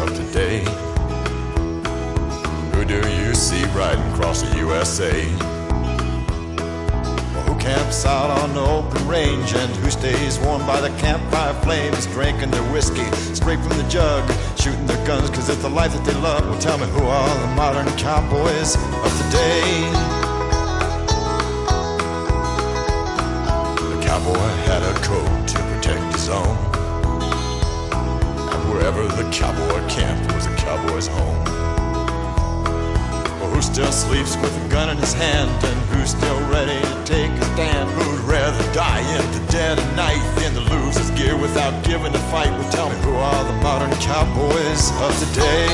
Of today, who do you see riding across the USA? Well, who camps out on the open range and who stays warm by the campfire flames, drinking their whiskey straight from the jug, shooting their guns cause it's the life that they love? Well, tell me, who are the modern cowboys of today? The cowboy had a code to protect his own. Wherever the cowboy camped was a cowboy's home. Well, who still sleeps with a gun in his hand and who's still ready to take a stand? Who'd rather die in the dead of night than to lose his gear without giving a fight? Well, tell me, who are the modern cowboys of today?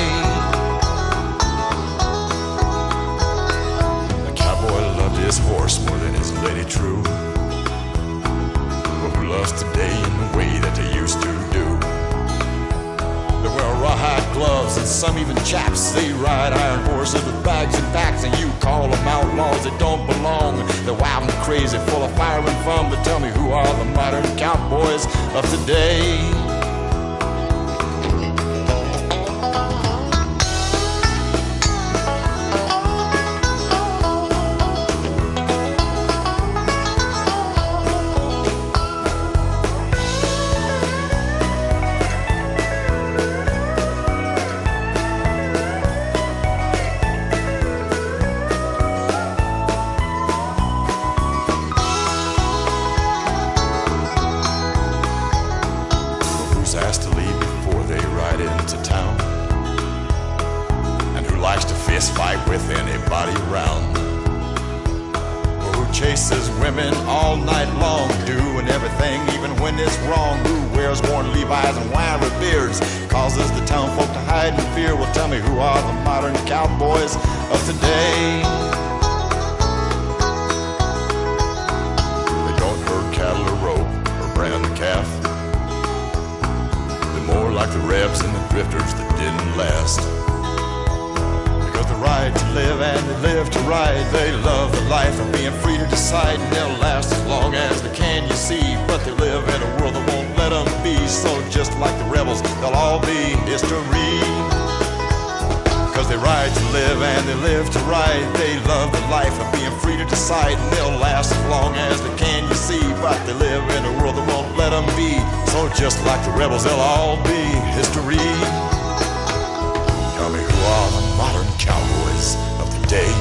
The cowboy loved his horse more than his lady true. Well, who loves today in the way that they used to do? They wear rawhide gloves and some even chaps. They ride iron horses with bags and packs, and you call them outlaws that don't belong. They're wild and crazy, full of fire and fun. But tell me, who are the modern cowboys of today? Asked to leave before they ride into town, and who likes to fist fight with anybody around, or who chases women all night long, doing everything even when it's wrong, who wears worn Levi's and wiry beards, causes the town folk to hide in fear. Well, tell me, who are the modern cowboys of today? They don't herd cattle or rope or brand the calf. More like the rebs and the drifters that didn't last. Because they ride to live and they live to ride. They love the life of being free to decide, and they'll last as long as they can, you see. But they live in a world that won't let them be. So just like the rebels, they'll all be history. Because they ride to live and they live to ride. They love the life of being free to decide, and they'll last as long as they can, you see. But they live in a world that won't let them be. So just like the rebels, they'll all be history. Tell me, who are the modern cowboys of the day?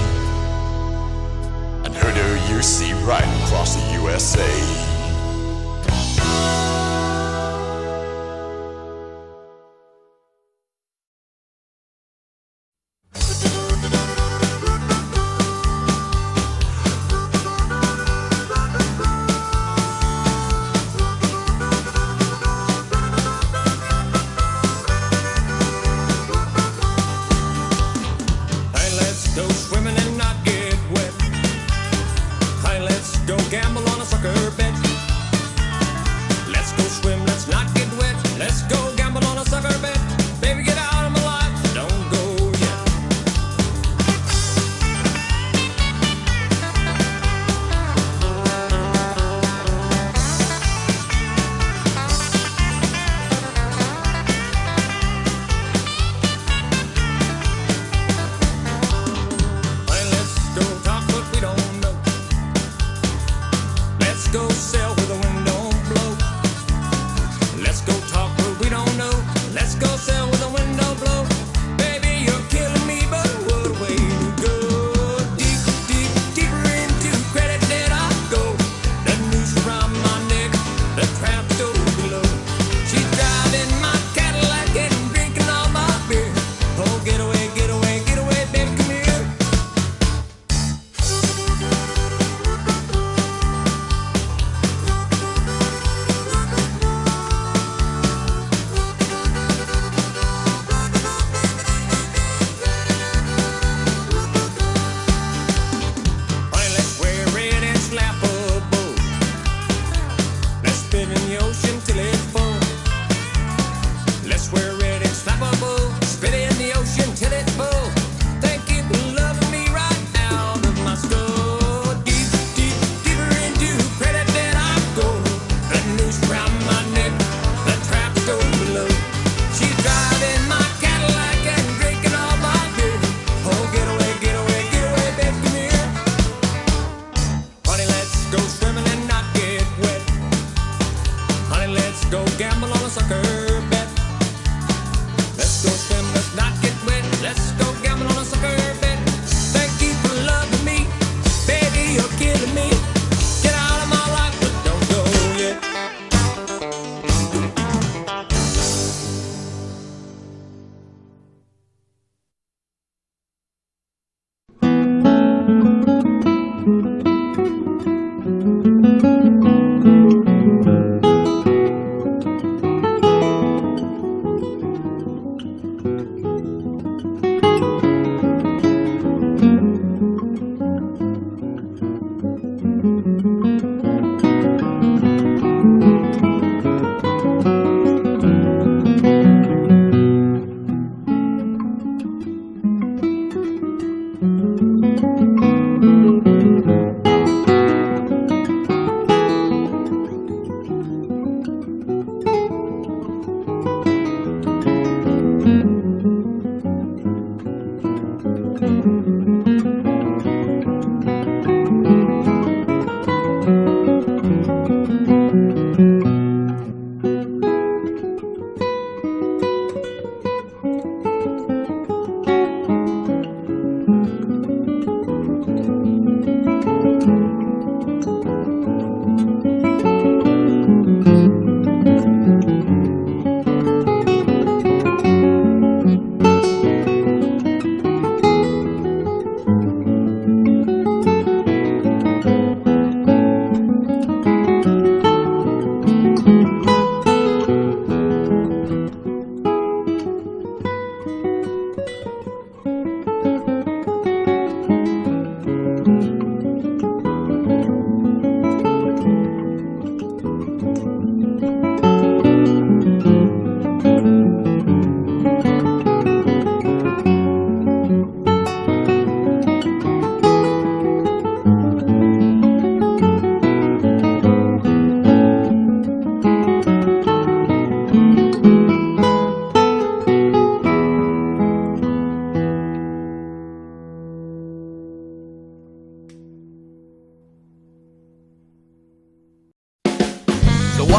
And who do you see riding across the USA?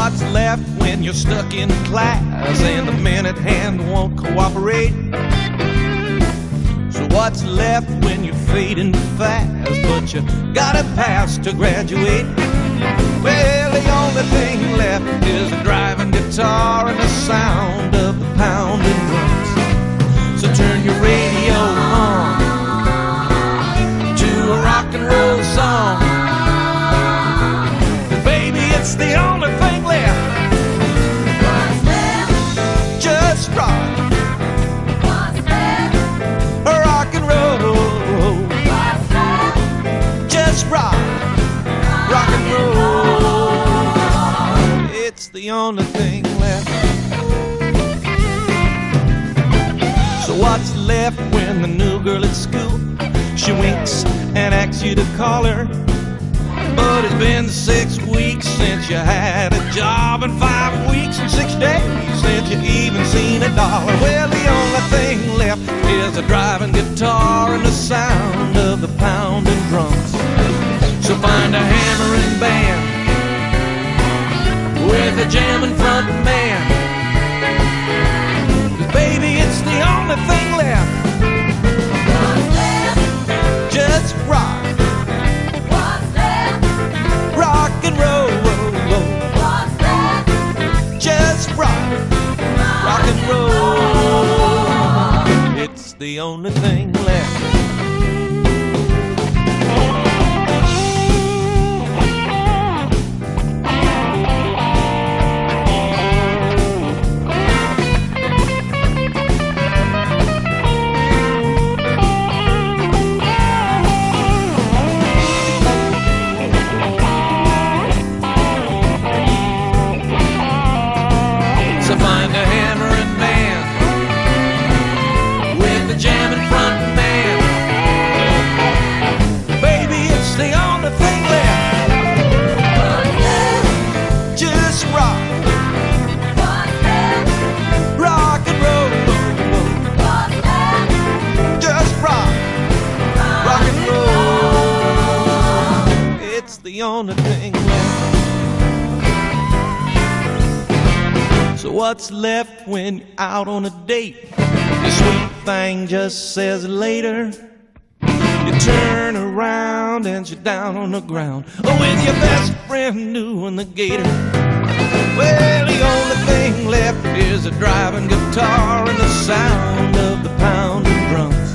what's left when you're stuck in class and the minute hand won't cooperate? So what's left when you're fading fast, but you gotta pass to graduate? Well, the only thing left is a driving guitar and the sound of the pounding drums. So turn your radio on to a rock and roll song. It's the only thing left. What's left? Just rock. What's left? Rock and roll. What's left? Just rock. Rock and roll. It's the only thing left. So what's left when the new girl at school, she winks and asks you to call her? But it's been 6 weeks since you had a job, and 5 weeks and 6 days since you even seen $1. Well, the only thing left is a driving guitar and the sound of the pounding drums. So find a hammering band with a jamming front man, 'cause baby, it's the only thing left. What's left? Just rock. Rock and roll, What's left? just rock, rock and roll. It's the only thing left. The only thing left. So what's left when you're out on a date? The sweet thing just says later. You turn around and you're down on the ground with your best friend doing the gator. Well, the only thing left is a driving guitar and the sound of the pounding drums.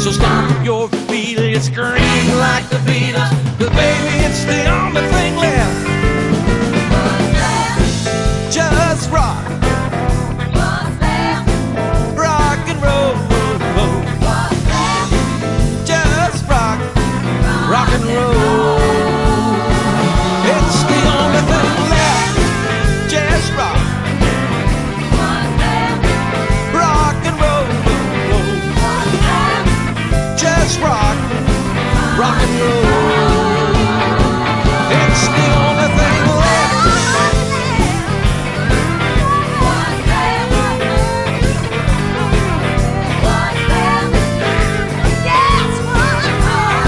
So stomp your feet and scream like the Beatles, 'cause baby, it's the only thing left. What's left? Just rock. What's left? Rock and roll. What's left? Just rock. Rock and roll. It's the only thing left. Just rock. What's left? Rock and roll. What's left? Just rock. Rock and roll. It's the only thing left. What's left? What's left? Yes, what's left?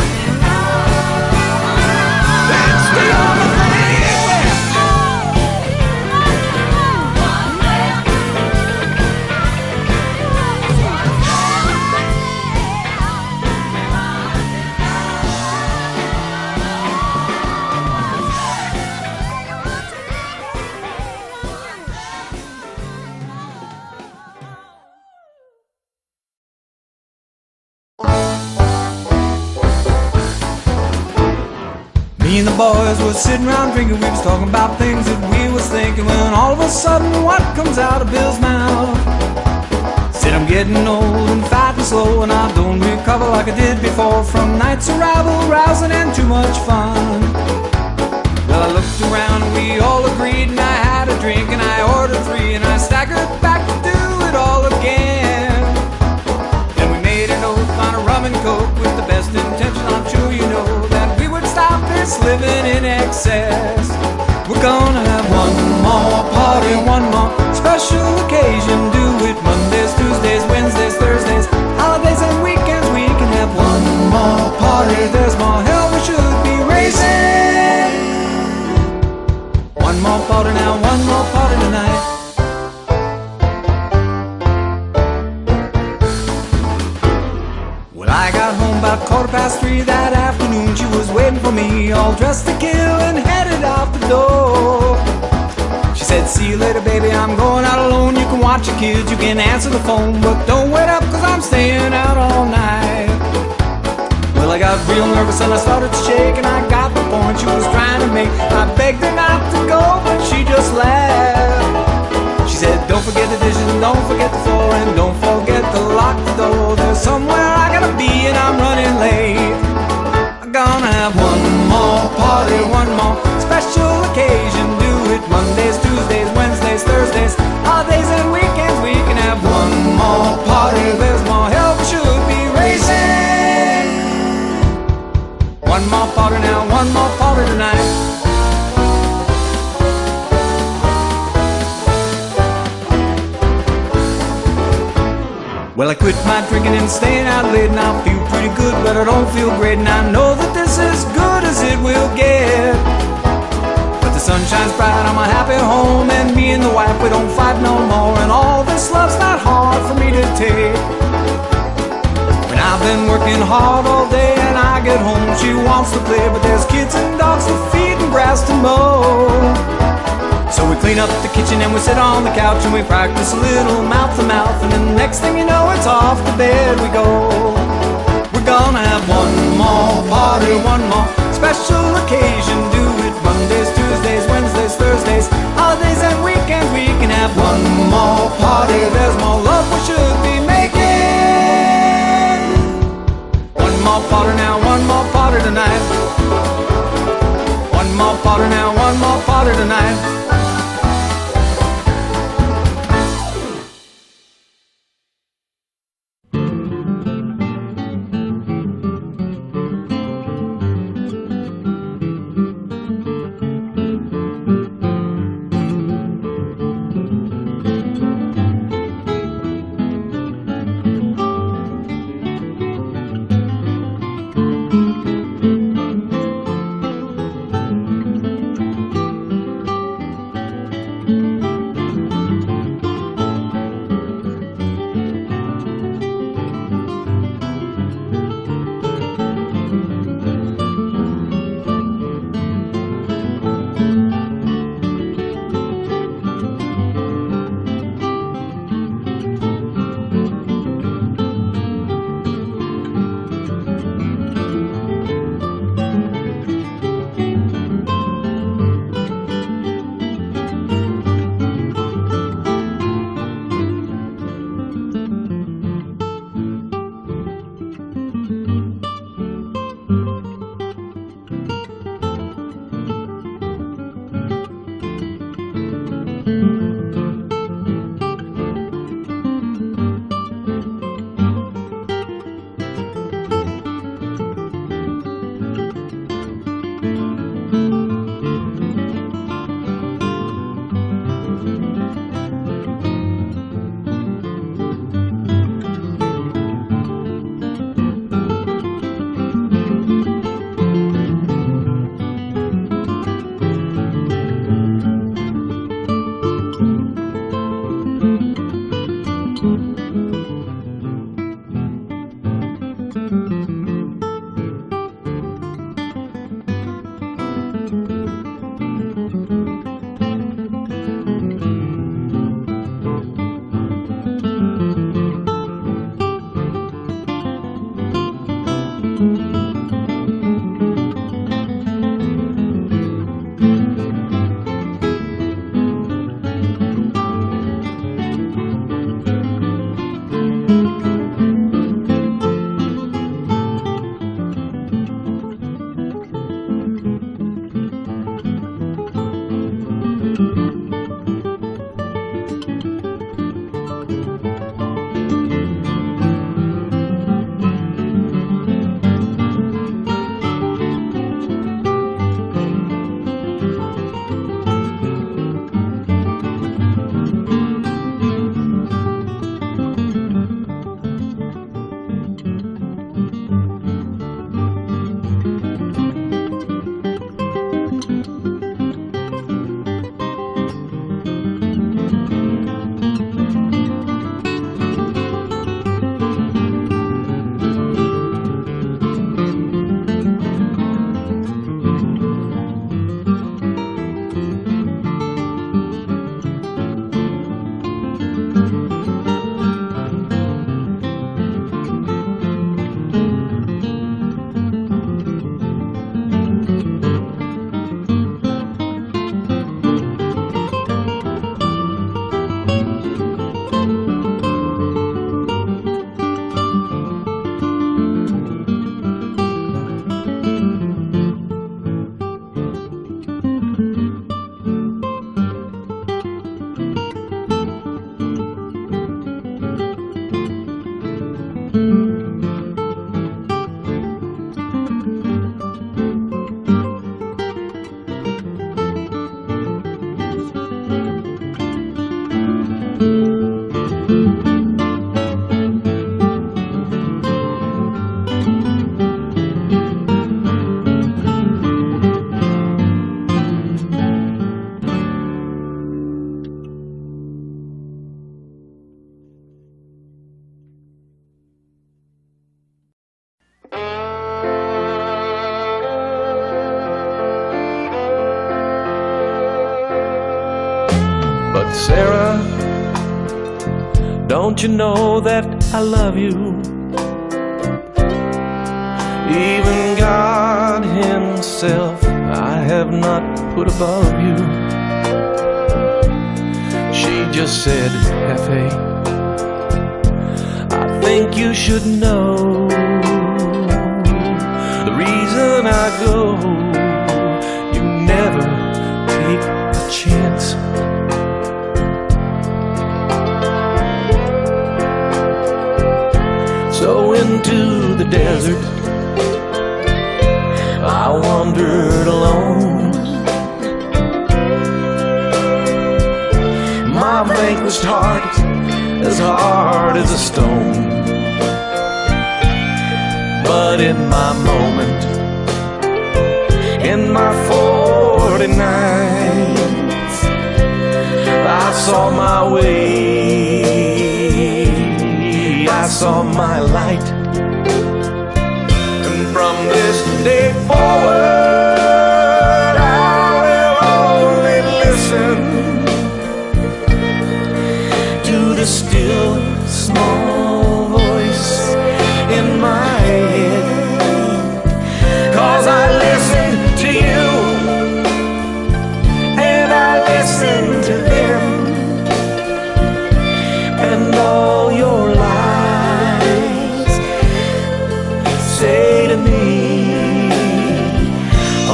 It's the only thing left. What's left? Me and the boys were sitting around drinking, we was talking about things that we was thinking, when all of a sudden what comes out of Bill's mouth? Said I'm getting old and fat and slow, and I don't recover like I did before from nights of rabble, rousing and too much fun. Well, I looked around and we all agreed, and I had a drink and I ordered 3, and I staggered back to do it all again. Then we made an oath on a rum and coke with the best intention, I'm sure you know, that we would stop this living in excess. We're gonna have one more party, one more special occasion. Do it Mondays, Tuesdays, Wednesdays, Thursdays, holidays and weekends. We can have one more party. There's more hell we should be raising. One more I got home about 3:15 that afternoon. She was waiting for me, all dressed to kill and headed out the door. She said, see you later, baby, I'm going out alone. You can watch your kids, you can answer the phone, but don't wait up, cause I'm staying out all night. Well, I got real nervous and I started to shake, and I got the point she was trying to make. I begged her not to go, but she just laughed. She said, don't forget the dishes and don't forget the floor, and don't forget to lock the door. There's somewhere I gotta be and I'm running late. I'm gonna have one more party, one more special occasion. Do it Mondays, Tuesdays, Wednesdays, Thursdays, holidays and weekends. We can have one more party. There's more hell we should be raising. One more party now, one more party tonight. Well, I quit my drinking and staying out late, and I feel pretty good, but I don't feel great, and I know that this is as good as it will get. But the sun shines bright, I'm a happy home, and me and the wife, we don't fight no more, and all this love's not hard for me to take. When I've been working hard all day and I get home, she wants to play, but there's kids and dogs to feed and grass to mow. So we clean up the kitchen and we sit on the couch and we practice a little mouth to mouth, and then the next thing you know, it's off to bed we go. We're gonna have one more party, one more special occasion. Do it Mondays, Tuesdays, Wednesdays, Thursdays, holidays and weekends. We can have one more party. There's more love we should be making. One more party now, one more party tonight. One more party now, one more party tonight. But Sarah, don't you know that I love you? Even God himself I have not put above you. She just said, Hefe, I think you should know the reason I go. You never take a chance. So into the desert I wandered alone. My vanquished heart as hard as a stone. But in my moment, in my 49s, I saw my way, I saw my light. And from this day forward, I will only listen to the still small voice in my head. 'Cause I listen to you and I listen to them, and all your lies say to me,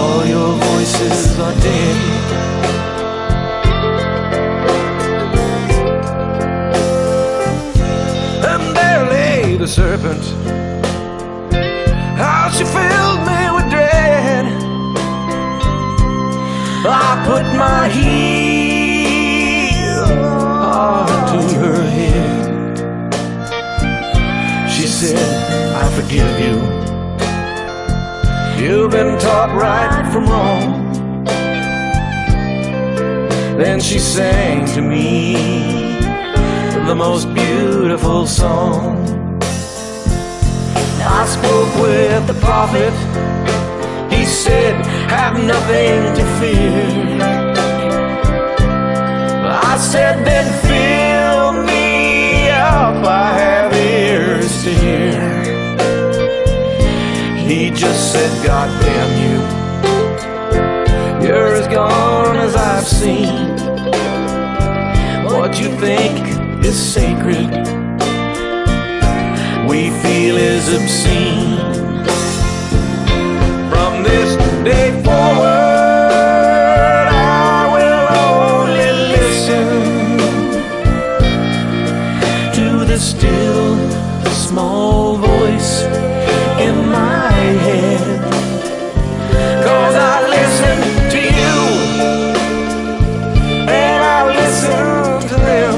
all your voices are dead. And there lay the serpent, how she filled me with dread. I put my heel onto her head. She said, I forgive you. You've been taught right from wrong. Then she sang to me the most beautiful song. I spoke with the prophet. He said, have nothing to fear. I said, then fill me up, I have ears to hear. He just said, God damn you, you're as gone as I've seen. What you think is sacred, we feel is obscene. From this day forward, I will only listen to the still small voice in my head. 'Cause I listen to you and I listen to them,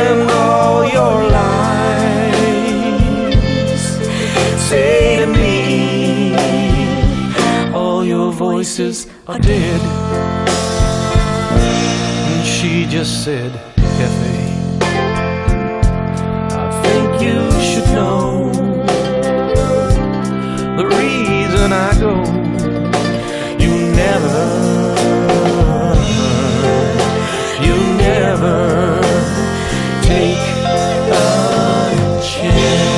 and all your lies say to me, all your voices are dead. And she just said, Hefe, I think you should know the reason I go. You never take a chance.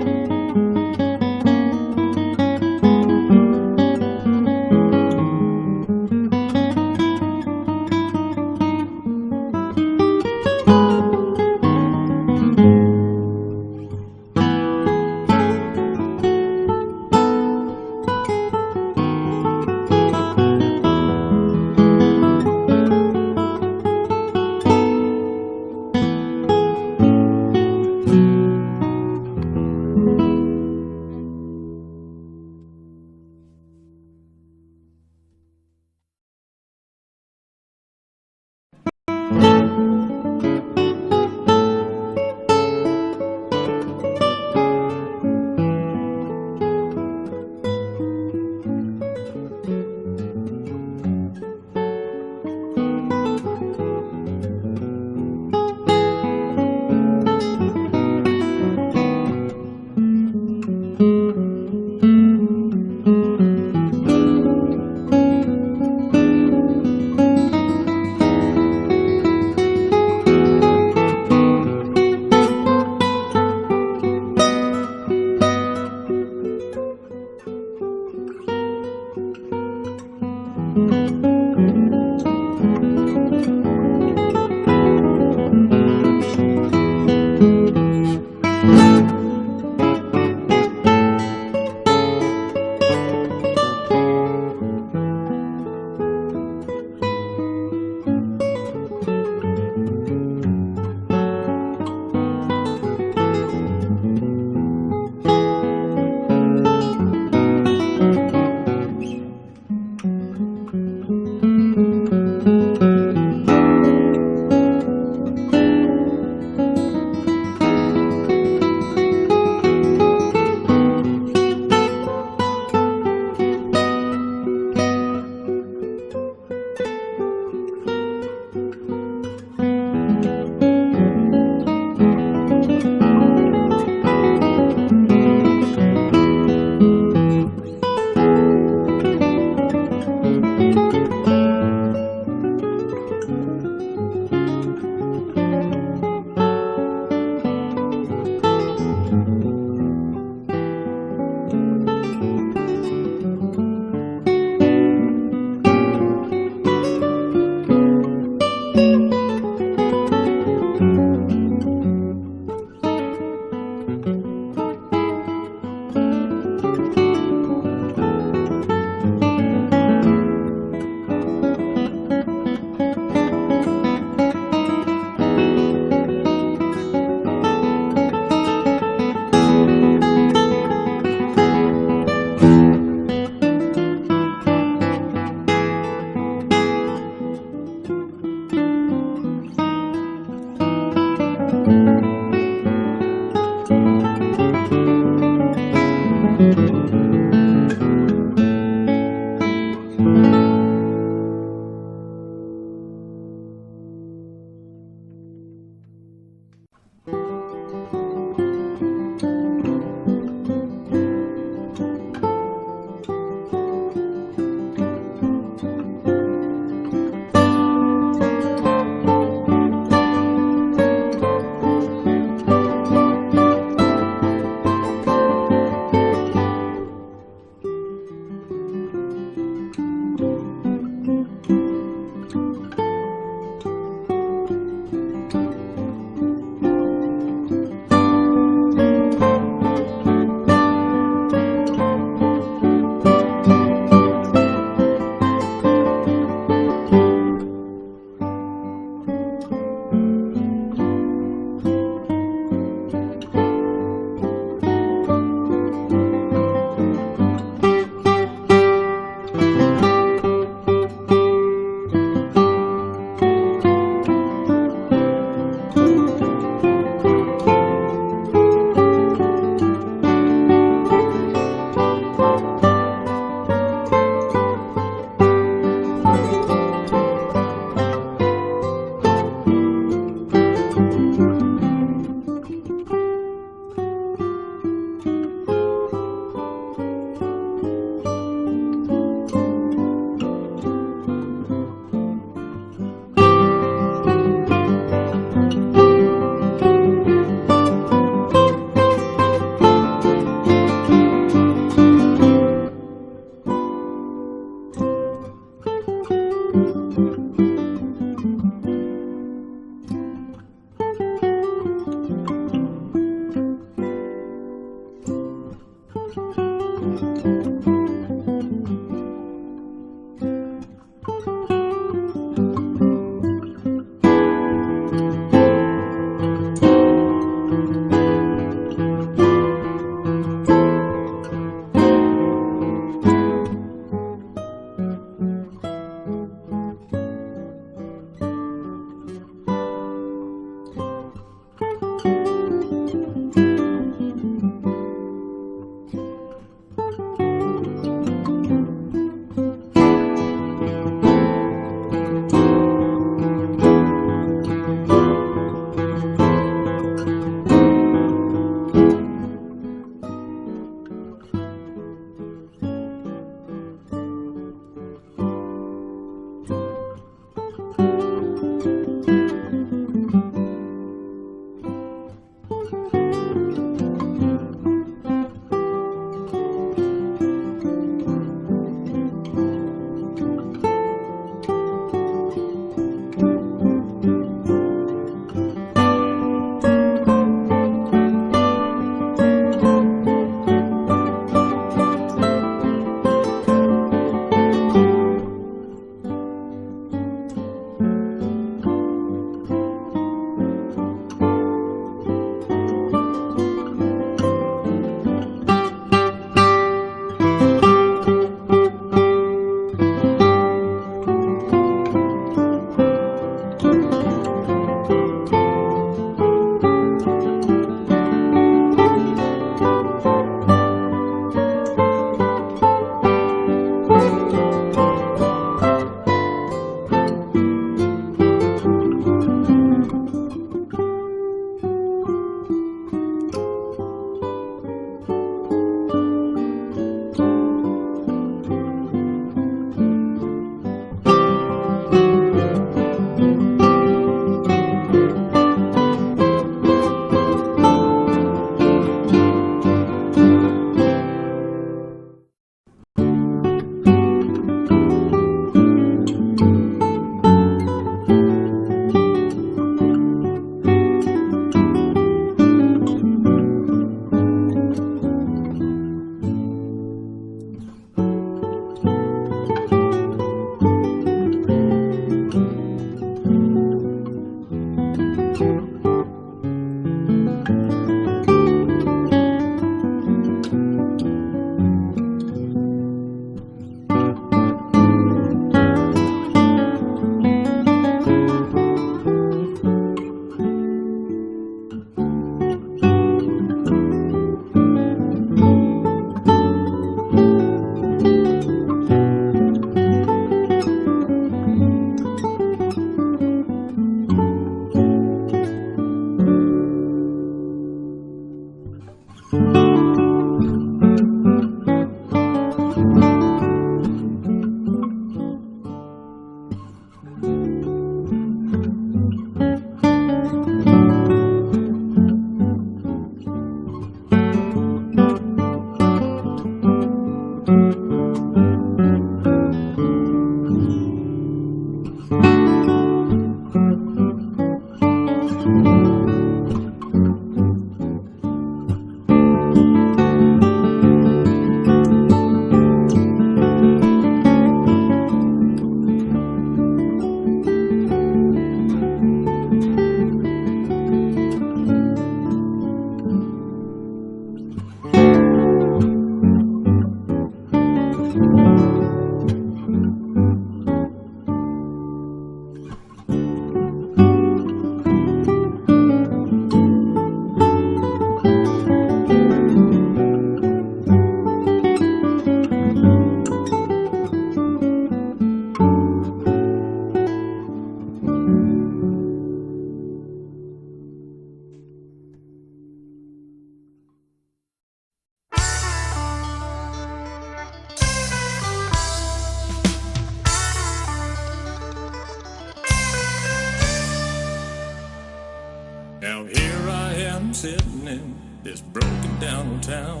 Now here I am sitting in this broken down old town,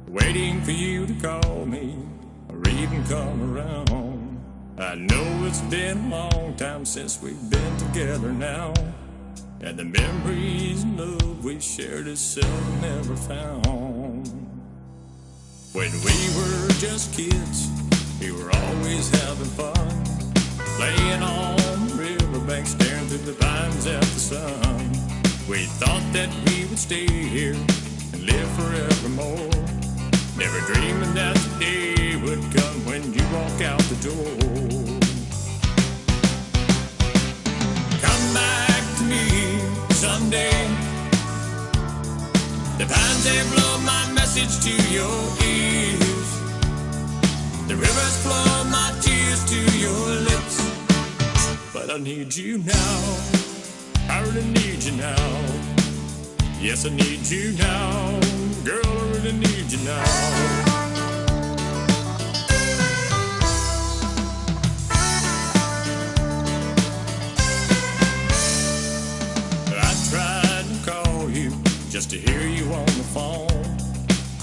waiting for you to call me or even come around. I know it's been a long time since we've been together now, and the memories and love we shared is seldom never found. When we were just kids, we were always having fun, playing on the riverbank, staring through the pines at the sun. We thought that we would stay here and live forevermore, never dreaming that the day would come when you walk out the door. Come back to me someday. The pines, they blow my message to your ears. The rivers flow my tears to your lips. But I need you now, I really need you now. Yes, I need you now, girl, I really need you now. I tried to call you just to hear you on the phone,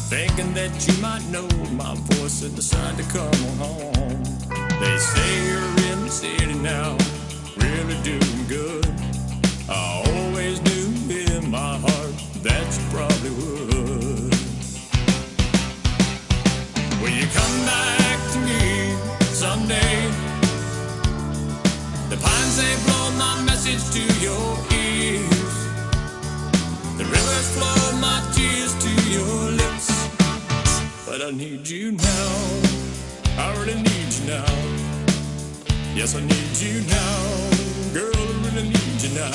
thinking that you might know my voice and decide to come on home. They say you're in the city now, really doing good. I always knew in my heart that you probably would. Will you come back to me someday? The pines, they blow my message to your ears. The rivers flow my tears to your lips. But I need you now, I really need you now. Yes, I need you now, girl, I really need you now.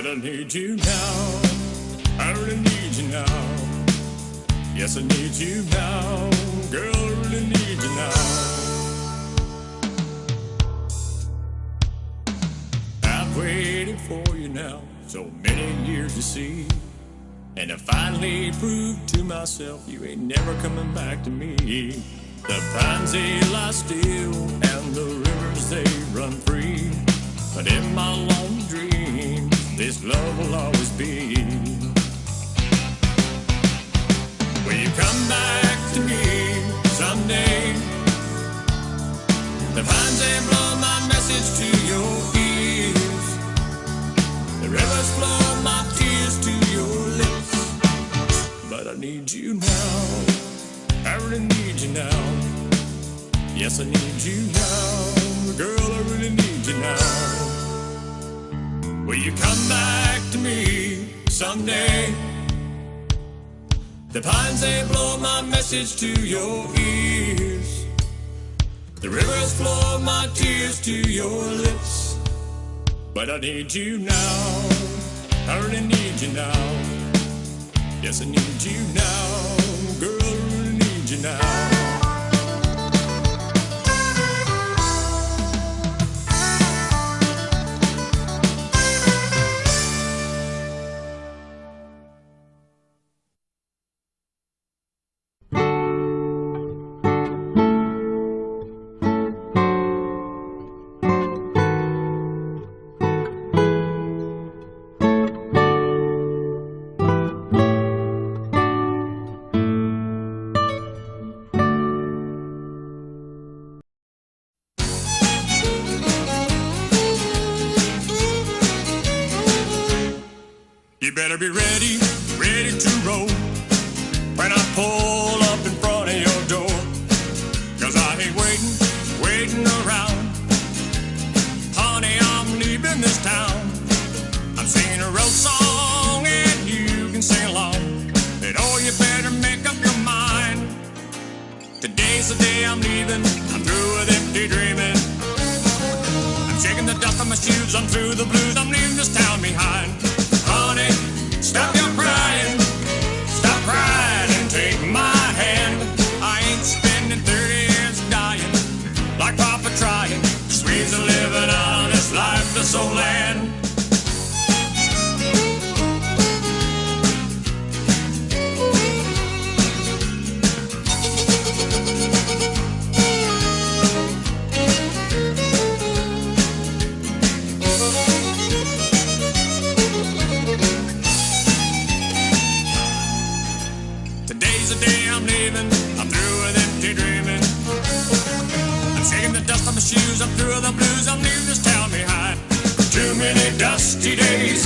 I need you now, I really need you now. Yes, I need you now, girl, I really need you now. I've waited for you now, so many years to see, and I finally proved to myself you ain't never coming back to me. The pines, they lie still, and the rivers, they run free, but in my long dream, this love will always be. Will you come back to me someday? The pines, they blow my message to your ears. The rivers flow my tears to your lips. But I need you now, I really need you now. Yes, I need you now, girl, I really need you now. Will you come back to me someday? The pines, they blow my message to your ears. The rivers flow my tears to your lips. But I need you now, I really need you now. Yes, I need you now, girl, I really need you now. You better be ready, ready to roll when I pull up in front of your door. 'Cause I ain't waiting around. Honey, I'm leaving this town. I'm singing a road song and you can sing along. And oh, you better make up your mind. Today's the day I'm leaving. I'm through with empty dreaming. I'm shaking the dust on my shoes. I'm through the blues. I'm leaving this town behind. Honey, stop your crying and take my hand. I ain't spending 30 years dying like Papa trying. Swedes are living on this life, this old land. Today's the day I'm leaving. I'm through with empty dreaming. I'm shaking the dust on my shoes. I'm through the blues. I'm leaving this town behind. Too many dusty days.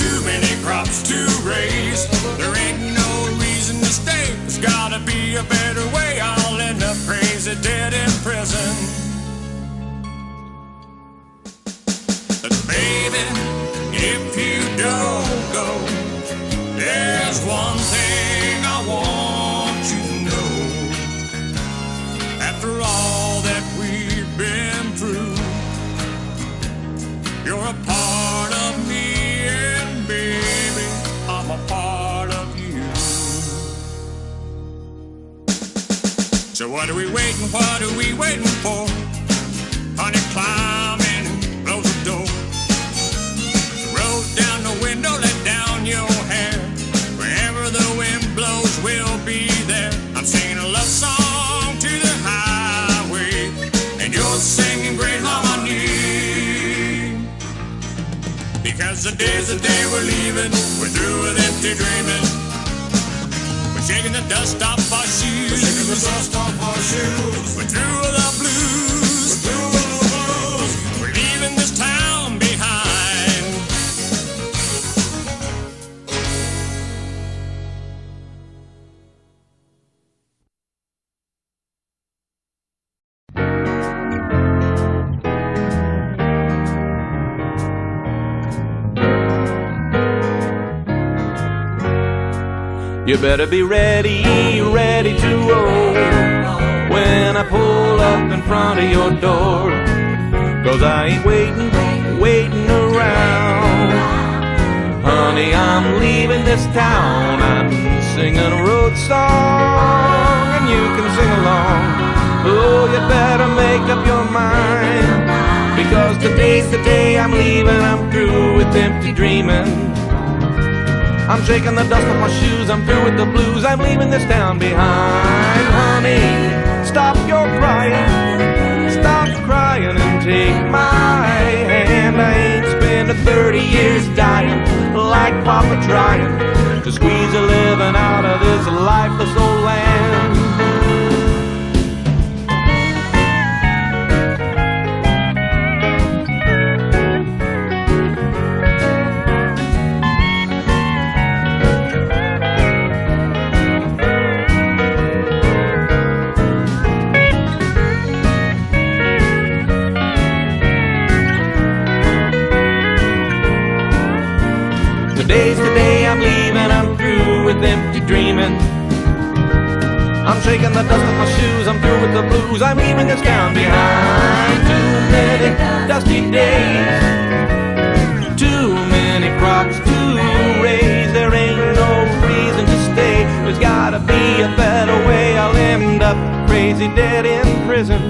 Too many crops to raise. There ain't no reason to stay. There's gotta be a better way. I'll end up crazy, dead in prison. But baby, if you don't go, there's one thing I want you to know. After all that we've been through, you're a part of of me, and baby, I'm a part of you. So what are we waiting for? Honey, climb in and close the door. Roll down the window, let down your hair. Wherever the wind blows, we'll be there. I'm singing a love song to the highway, and you're singing great harmony. Because today's the day we're leaving, we're through with empty dreaming. We're shaking the dust off our shoes. We're shaking the dust off our shoes. We're through with the blues. We're through with the blues. We're leaving this town behind. You better be ready, ready to roll when I pull up in front of your door. 'Cause I ain't waiting around. Honey, I'm leaving this town. I'm singing a road song, and you can sing along. Oh, you better make up your mind, because today's the day I'm leaving. I'm through with empty dreaming. I'm shaking the dust off my shoes, I'm through with the blues, I'm leaving this town behind. Honey, stop your crying, and take my hand. I ain't spent 30 years dying, like Papa trying to squeeze a living out of this lifeless old land. Today's the day I'm leaving, I'm through with empty dreaming. I'm shaking the dust off my shoes, I'm through with the blues, I'm leaving this town behind. Too many dusty days, too many crops to raise. There ain't no reason to stay, there's gotta be a better way. I'll end up crazy dead in prison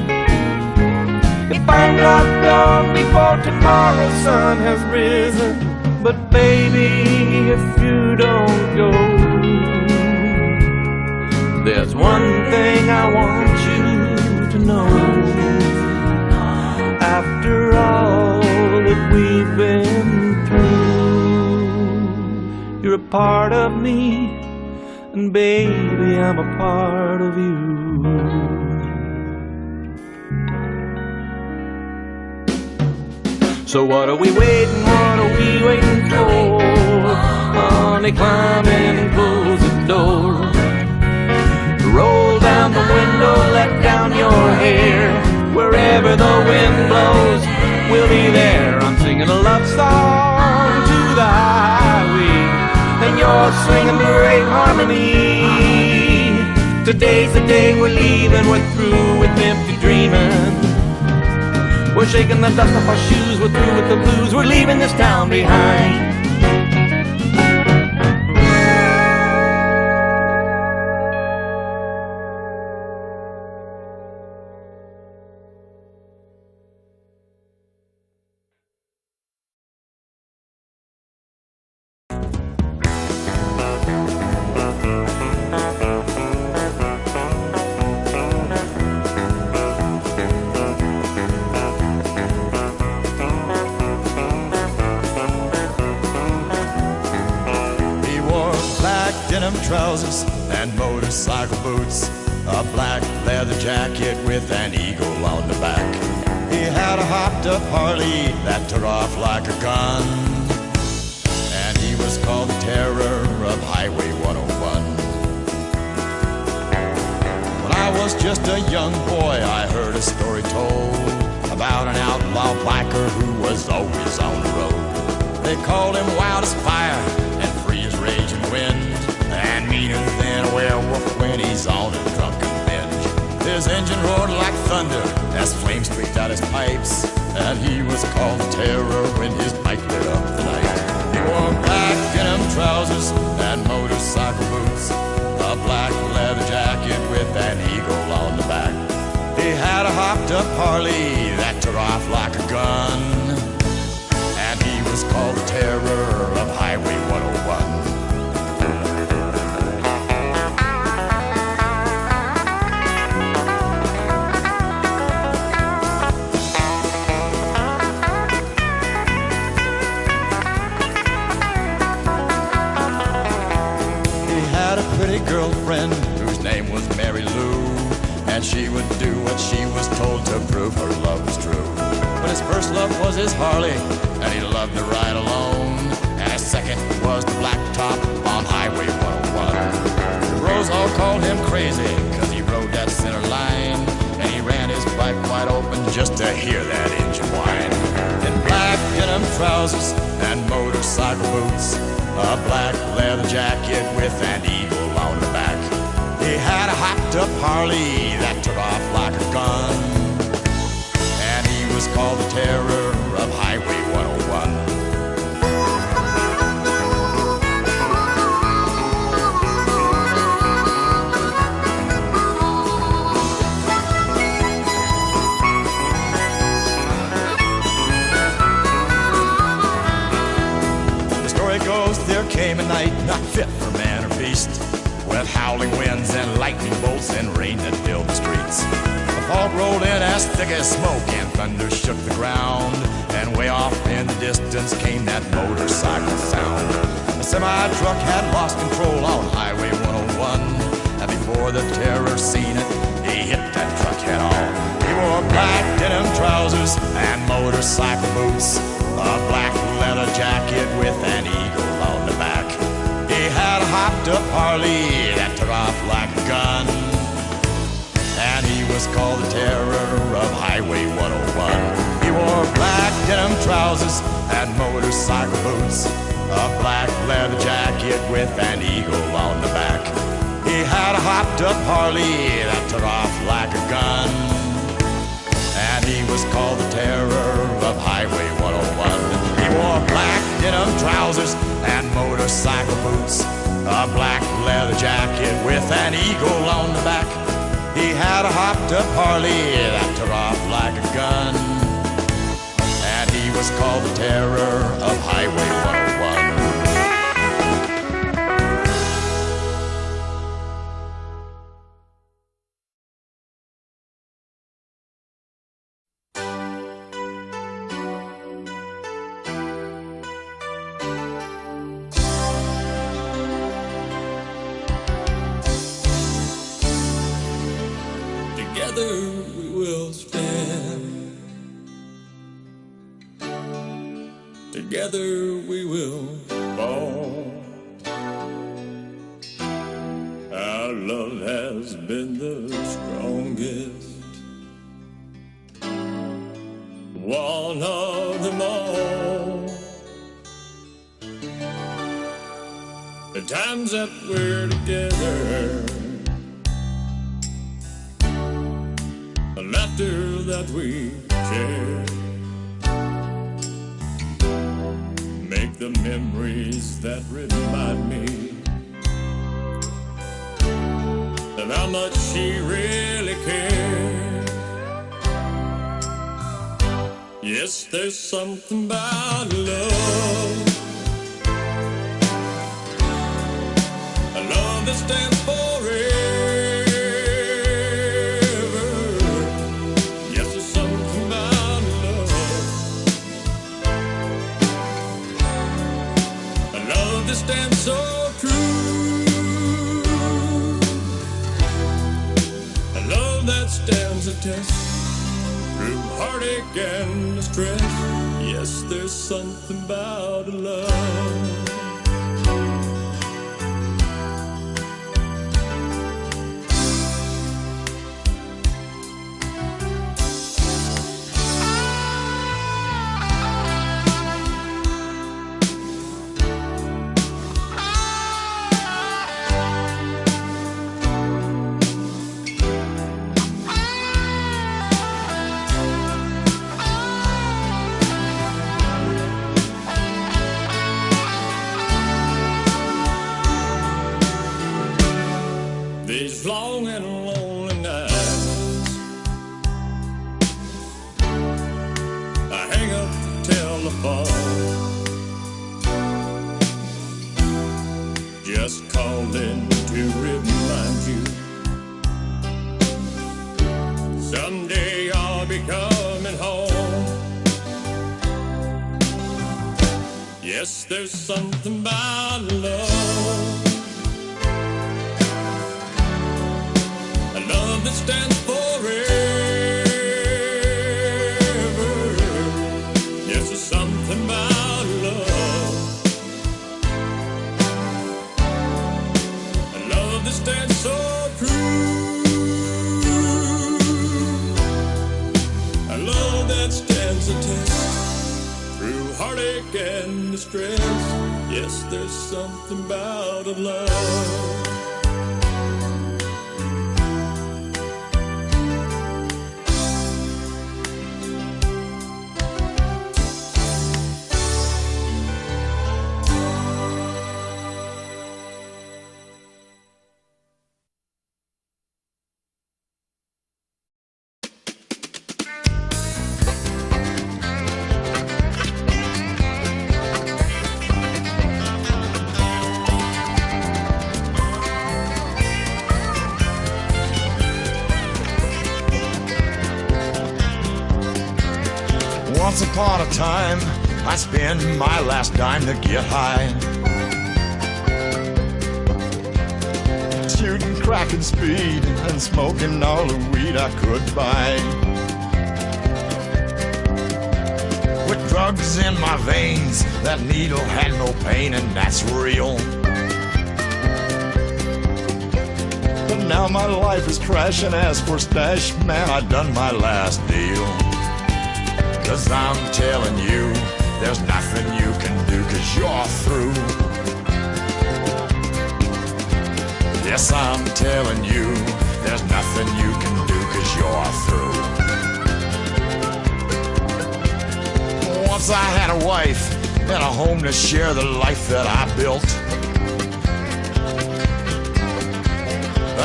if I'm not gone before tomorrow's sun has risen. But baby, if you don't go, there's one thing I want you to know. After all that we've been through, you're a part of me, and baby, I'm a part of you. So what are we waiting for? Honey, climb in and close the door. Roll down the window, let down your hair. Wherever the wind blows, we'll be there. I'm singing a love song to the highway, and you're singing great harmony. Today's the day we're leaving, we're through with empty dreaming. We're shaking the dust off our shoes, we're through with the blues, we're leaving this town behind. Denim trousers and motorcycle boots, a black leather jacket with an eagle on the back. He had a hopped up Harley that took off like a gun, and he was called the terror of Highway 101. When I was just a young boy, I heard a story told about an outlaw biker who was always on the road. They called him wild as fire and free as raging wind, and meaner than a werewolf when he's on a drunken binge. His engine roared like thunder as flames streaked out his pipes, and he was called the terror when his bike lit up the night. called the terror of Highway 101. Pretty girlfriend whose name was Mary Lou, and she would do what she was told to prove her love was true. But his first love was his Harley, and he loved to ride alone, and his second was the black top on Highway 101. The bros all called him crazy, cause he rode that center line, and he ran his bike wide open just to hear that engine whine. In black denim trousers and motorcycle boots, a black leather jacket with an eagle on the back. He had a hopped-up Harley that took off like a gun, and he was called the terror of Highway 101. There came a night not fit for man or beast, with howling winds and lightning bolts and rain that filled the streets. The fog rolled in as thick as smoke and thunder shook the ground, and way off in the distance came that motorcycle sound. The semi-truck had lost control on Highway 101, and before the terror seen it, he hit that truck head on. He wore black denim trousers and motorcycle boots, a black leather jacket with an eagle on the back. He had a hopped-up Harley that took off like a gun, and he was called the terror of Highway 101. He wore black denim trousers and motorcycle boots, a black leather jacket with an eagle on the back. He had a hopped-up Harley that took off like a gun, and he was called the terror of Highway 101. He wore black denim trousers and motorcycle boots, a black leather jacket with an eagle on the back. He had a hopped-up Harley that took off like a gun, and he was called the terror of Highway 101. Together we will stand. Together we will fall. Our love has been the strongest one of them all. The times that we're together, the laughter that we share, make the memories that remind me of how much she really cared. Yes, there's something about love, a love that stands forever. Stand so true, a love that stands the test through heartache and distress. Yes, there's something about love. just calling to remind you. Someday I'll be coming home. Yes, there's something about love, a love that stands forever. Yes, there's something about love, a love that stands so true, a love that stands the test through heartache and distress. Yes, there's something about a love. Once upon a time, I spent my last dime to get high, shooting crack and speed and smoking all the weed I could buy. With drugs in my veins, that needle had no pain, and that's real. But now my life is crashing. As for stash, man, I done my last deal. 'Cause I'm telling you, there's nothing you can do, 'cause you're through. Yes, I'm telling you, there's nothing you can do, 'cause you're through. Once I had a wife and a home to share the life that I built.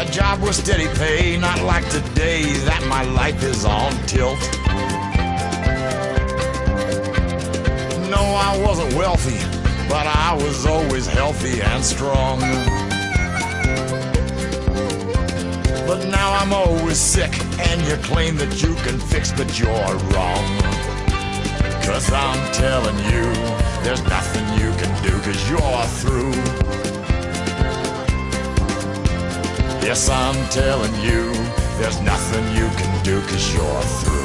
A job with steady pay, not like today that my life is on tilt. No, I wasn't wealthy, but I was always healthy and strong. But now I'm always sick, and you claim that you can fix, but you're wrong. 'Cause I'm telling you, there's nothing you can do, 'cause you're through. Yes, I'm telling you, there's nothing you can do, 'cause you're through.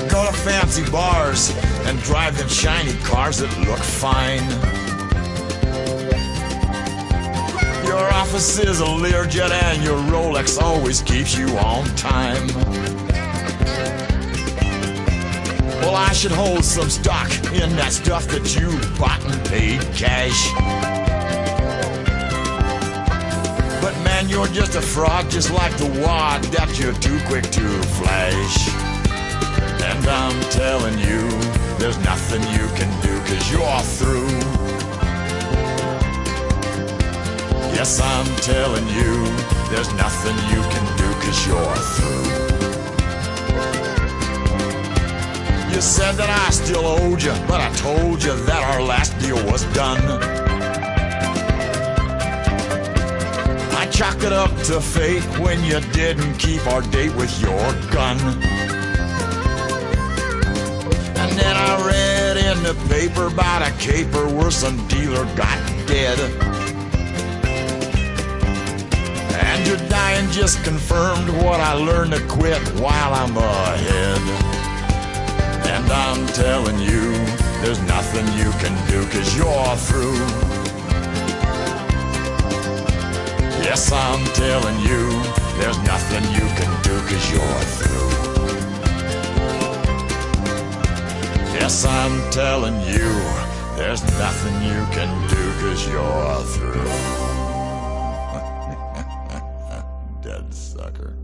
Go to fancy bars and drive them shiny cars that look fine. Your office is a Learjet and your Rolex always keeps you on time. Well, I should hold some stock in that stuff that you bought and paid cash. But man, you're just a fraud, just like the wad that you're too quick to flash. And I'm telling you, there's nothing you can do, 'cause you're through. Yes, I'm telling you, there's nothing you can do, 'cause you're through. You said that I still owed you, but I told you that our last deal was done. I chalked it up to fate when you didn't keep our date with your gun. And then I read in the paper about a caper where some dealer got dead. And your dying just confirmed what I learned to quit while I'm ahead. And I'm telling you, there's nothing you can do, 'cause you're through. Yes, I'm telling you, there's nothing you can do, 'cause you're through. Yes, I'm telling you, there's nothing you can do, 'cause you're through. Dead sucker.